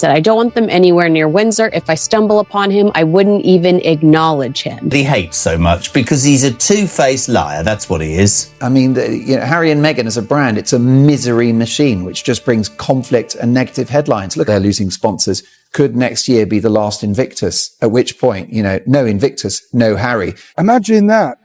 said, I don't want them anywhere near Windsor. If I stumble upon him, I wouldn't even acknowledge him. He hates so much because he's a two-faced liar. That's what he is. I mean, Harry and Meghan as a brand, it's a misery machine, which just brings conflict and negative headlines. Look, they're losing sponsors. Could next year be the last Invictus? At which point, no Invictus, no Harry. Imagine that.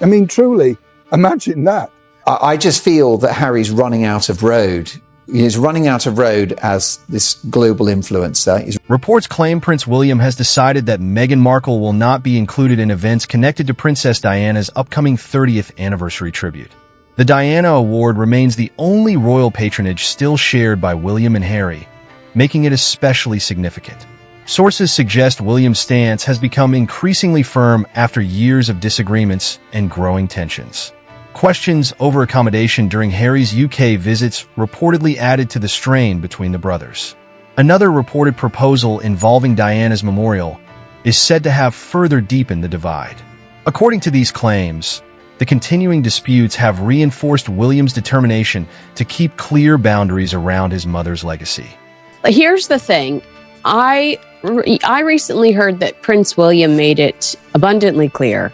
I mean, truly, imagine that. I just feel that Harry's running out of road. He's running out of road as this global influencer. Reports claim Prince William has decided that Meghan Markle will not be included in events connected to Princess Diana's upcoming 30th anniversary tribute. The Diana Award remains the only royal patronage still shared by William and Harry, making it especially significant. Sources suggest William's stance has become increasingly firm after years of disagreements and growing tensions. Questions over accommodation during Harry's UK visits reportedly added to the strain between the brothers. Another reported proposal involving Diana's memorial is said to have further deepened the divide. According to these claims, the continuing disputes have reinforced William's determination to keep clear boundaries around his mother's legacy. Here's the thing. I recently heard that Prince William made it abundantly clear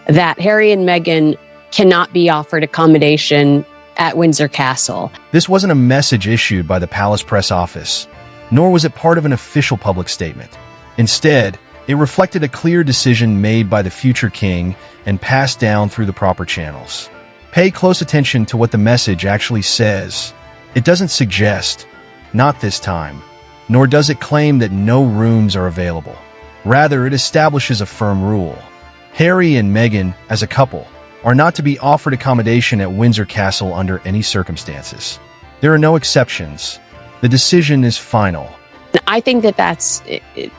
that Harry and Meghan cannot be offered accommodation at Windsor Castle. This wasn't a message issued by the palace press office, nor was it part of an official public statement. Instead, it reflected a clear decision made by the future king and passed down through the proper channels. Pay close attention to what the message actually says. It doesn't suggest, not this time, nor does it claim that no rooms are available. Rather, it establishes a firm rule. Harry and Meghan, as a couple, are not to be offered accommodation at Windsor Castle under any circumstances. There are no exceptions. The decision is final. I think that that's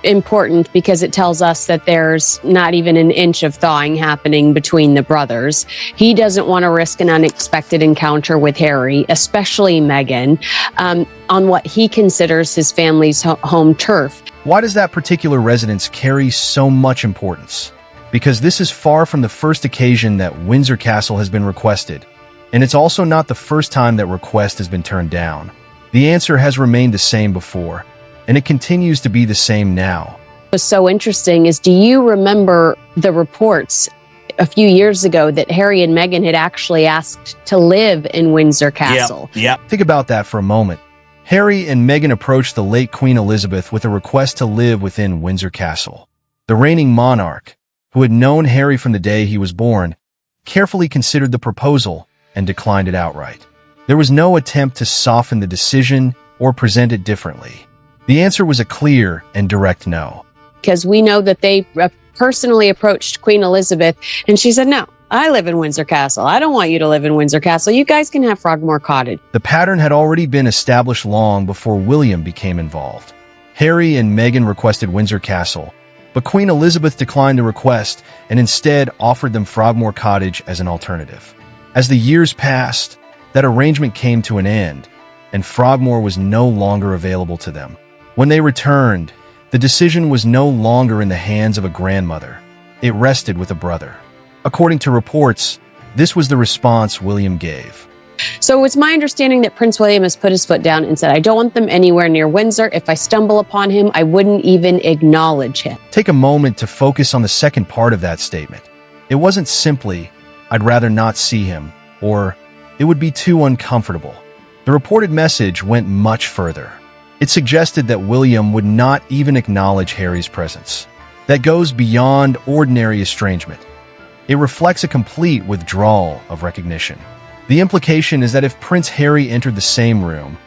important because it tells us that there's not even an inch of thawing happening between the brothers. He doesn't want to risk an unexpected encounter with Harry, especially Meghan, on what he considers his family's home turf. Why does that particular residence carry so much importance? Because this is far from the first occasion that Windsor Castle has been requested, and it's also not the first time that request has been turned down. The answer has remained the same before, and it continues to be the same now. What's so interesting is, do you remember the reports a few years ago that Harry and Meghan had actually asked to live in Windsor Castle? Yeah. Think about that for a moment. Harry and Meghan approached the late Queen Elizabeth with a request to live within Windsor Castle. The reigning monarch, who had known Harry from the day he was born, carefully considered the proposal and declined it outright. There was no attempt to soften the decision or present it differently. The answer was a clear and direct no. Because we know that they personally approached Queen Elizabeth, and she said, no, I live in Windsor Castle. I don't want you to live in Windsor Castle. You guys can have Frogmore Cottage. The pattern had already been established long before William became involved. Harry and Meghan requested Windsor Castle, but Queen Elizabeth declined the request and instead offered them Frogmore Cottage as an alternative. As the years passed, that arrangement came to an end, and Frogmore was no longer available to them. When they returned, the decision was no longer in the hands of a grandmother. It rested with a brother. According to reports, this was the response William gave. So it's my understanding that Prince William has put his foot down and said, I don't want them anywhere near Windsor. If I stumble upon him, I wouldn't even acknowledge him. Take a moment to focus on the second part of that statement. It wasn't simply, I'd rather not see him, or it would be too uncomfortable. The reported message went much further. It suggested that William would not even acknowledge Harry's presence. That goes beyond ordinary estrangement. It reflects a complete withdrawal of recognition. The implication is that if Prince Harry entered the same room,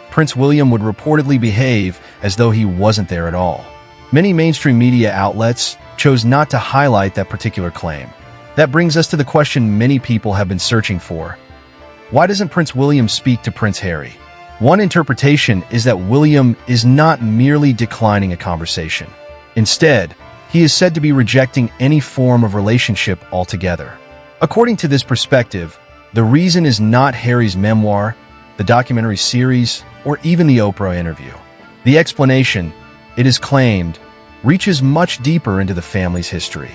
Prince William would reportedly behave as though he wasn't there at all. Many mainstream media outlets chose not to highlight that particular claim. That brings us to the question many people have been searching for. Why doesn't Prince William speak to Prince Harry? One interpretation is that William is not merely declining a conversation. Instead, he is said to be rejecting any form of relationship altogether. According to this perspective, the reason is not Harry's memoir, the documentary series, or even the Oprah interview. The explanation, it is claimed, reaches much deeper into the family's history.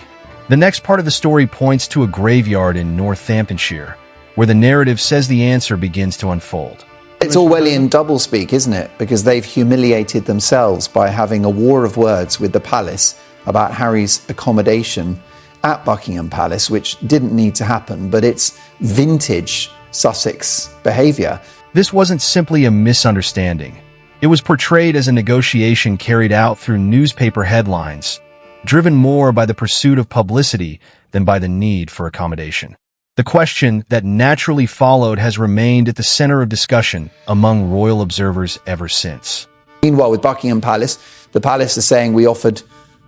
The next part of the story points to a graveyard in Northamptonshire, where the narrative says the answer begins to unfold. It's Orwellian doublespeak, isn't it? Because they've humiliated themselves by having a war of words with the palace about Harry's accommodation at Buckingham Palace, which didn't need to happen, but it's vintage Sussex behaviour. This wasn't simply a misunderstanding. It was portrayed as a negotiation carried out through newspaper headlines, driven more by the pursuit of publicity than by the need for accommodation. The question that naturally followed has remained at the center of discussion among royal observers ever since. Meanwhile, with Buckingham Palace, the palace is saying we offered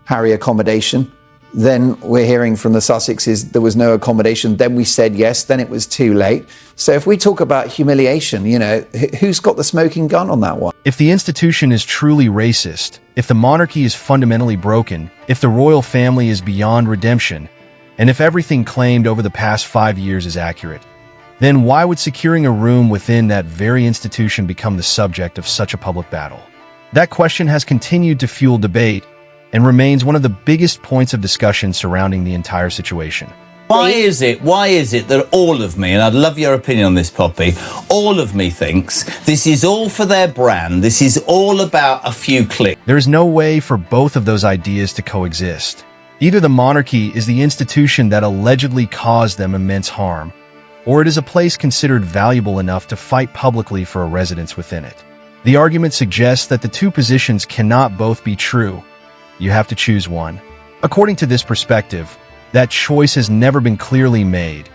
Harry accommodation. Then we're hearing from the Sussexes there was no accommodation. Then we said yes, then it was too late. So if we talk about humiliation, who's got the smoking gun on that one? If the institution is truly racist, if the monarchy is fundamentally broken, if the royal family is beyond redemption, and if everything claimed over the past 5 years is accurate, then why would securing a room within that very institution become the subject of such a public battle? That question has continued to fuel debate and remains one of the biggest points of discussion surrounding the entire situation. Why is it that all of me, and I'd love your opinion on this, Poppy, all of me thinks this is all for their brand, this is all about a few clicks? There is no way for both of those ideas to coexist. Either the monarchy is the institution that allegedly caused them immense harm, or it is a place considered valuable enough to fight publicly for a residence within it. The argument suggests that the two positions cannot both be true. You have to choose one. According to this perspective, that choice has never been clearly made,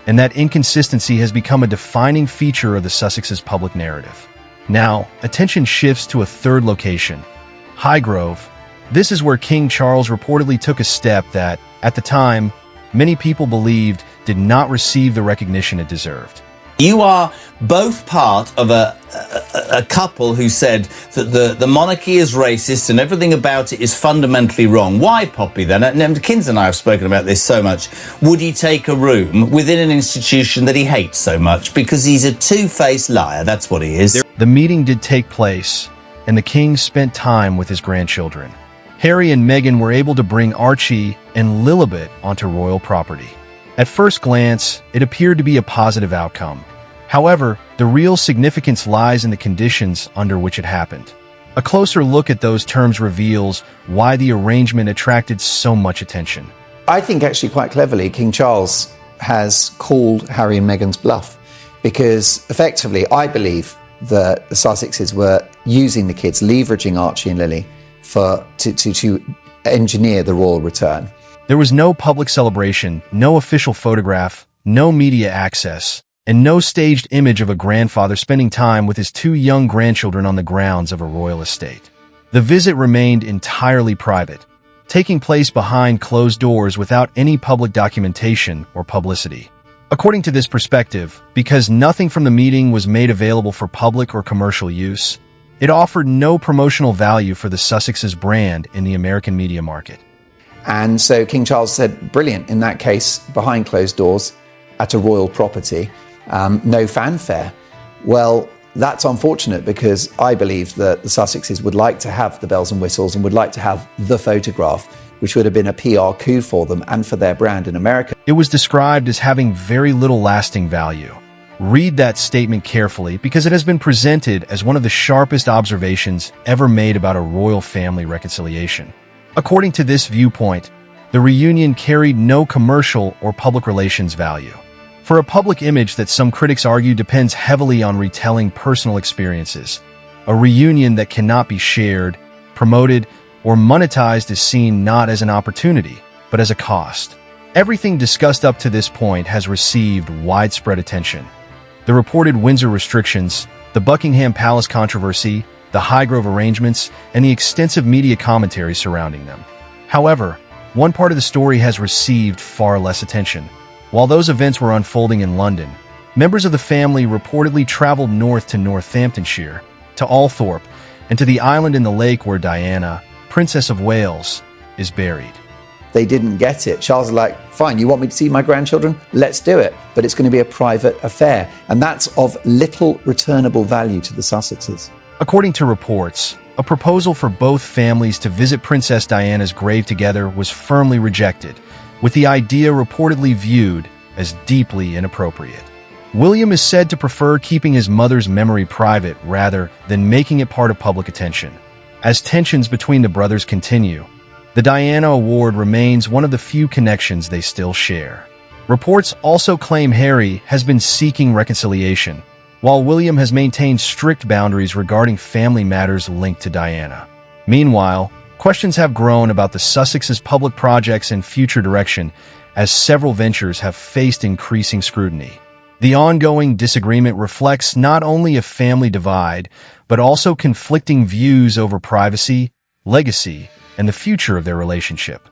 and that inconsistency has become a defining feature of the Sussexes' public narrative. Now, attention shifts to a third location, Highgrove. This is where King Charles reportedly took a step that, at the time, many people believed did not receive the recognition it deserved. You are both part of a couple who said that the monarchy is racist and everything about it is fundamentally wrong. Why, Poppy, then? And Kins and I have spoken about this so much. Would he take a room within an institution that he hates so much? Because he's a two-faced liar, that's what he is. The meeting did take place, and the king spent time with his grandchildren. Harry and Meghan were able to bring Archie and Lilibet onto royal property. At first glance, it appeared to be a positive outcome. However, the real significance lies in the conditions under which it happened. A closer look at those terms reveals why the arrangement attracted so much attention. I think actually quite cleverly, King Charles has called Harry and Meghan's bluff, because effectively I believe that the Sussexes were using the kids, leveraging Archie and Lily to engineer the royal return. There was no public celebration, no official photograph, no media access, and no staged image of a grandfather spending time with his two young grandchildren on the grounds of a royal estate. The visit remained entirely private, taking place behind closed doors without any public documentation or publicity. According to this perspective, because nothing from the meeting was made available for public or commercial use, it offered no promotional value for the Sussexes brand in the American media market. And so King Charles said, brilliant, in that case, behind closed doors, at a royal property, no fanfare. Well, that's unfortunate, because I believe that the Sussexes would like to have the bells and whistles and would like to have the photograph, which would have been a PR coup for them and for their brand in America. It was described as having very little lasting value. Read that statement carefully, because it has been presented as one of the sharpest observations ever made about a royal family reconciliation. According to this viewpoint, the reunion carried no commercial or public relations value. For a public image that some critics argue depends heavily on retelling personal experiences, a reunion that cannot be shared, promoted, or monetized is seen not as an opportunity, but as a cost. Everything discussed up to this point has received widespread attention. The reported Windsor restrictions, the Buckingham Palace controversy, the Highgrove arrangements, and the extensive media commentary surrounding them. However, one part of the story has received far less attention. While those events were unfolding in London, members of the family reportedly traveled north to Northamptonshire, to Althorpe, and to the island in the lake where Diana, Princess of Wales, is buried. They didn't get it. Charles was like, fine, you want me to see my grandchildren? Let's do it. But it's going to be a private affair. And that's of little returnable value to the Sussexes. According to reports, a proposal for both families to visit Princess Diana's grave together was firmly rejected, with the idea reportedly viewed as deeply inappropriate. William is said to prefer keeping his mother's memory private rather than making it part of public attention. As tensions between the brothers continue, the Diana Award remains one of the few connections they still share. Reports also claim Harry has been seeking reconciliation, while William has maintained strict boundaries regarding family matters linked to Diana. Meanwhile, questions have grown about the Sussexes' public projects and future direction, as several ventures have faced increasing scrutiny. The ongoing disagreement reflects not only a family divide, but also conflicting views over privacy, legacy, and the future of their relationship.